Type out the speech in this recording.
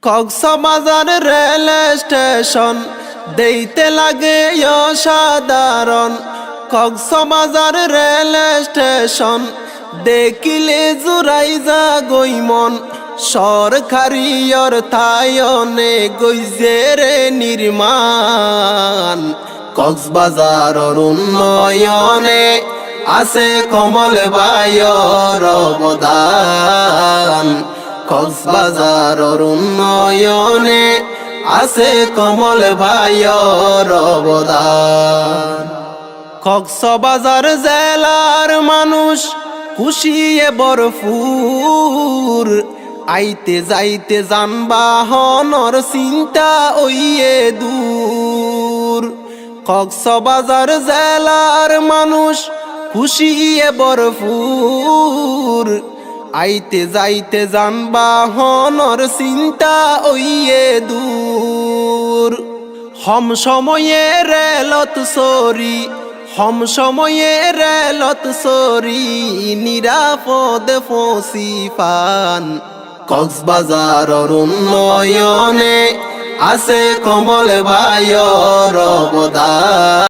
Cox's Bazar rail station দেইতে লাগে অসাধারণ। Cox's Bazar rail station দেখিলে জুড়াই যা গইমন। সরকারি অর্থায়নে গইছে রে নির্মাণ। কক্সবাজারের উন্নয়নে আছে কমল ভাইয়ের অবদান। কক্সবাজারের উন্নয়নে আছে কমল ভাইয়ের অবদান। কক্সবাজার জেলার মানুষ খুশিয়ে ভরপুর। আইতে যাইতে যানবাহনের চিন্তা ওইয়ে দূর। কক্সবাজার জেলার মানুষ খুশিয়ে ভরপুর। আইতে যাইতে যানবাহনের চিন্তা ওইয়ে দূর। হম সময়ে রেলত চরি, হম সময়ে রেলত চরি নিরাপদে পৌঁছি পান। কক্সবাজারের উন্নয়নে আছে কমল ভাইয়ের অবদান।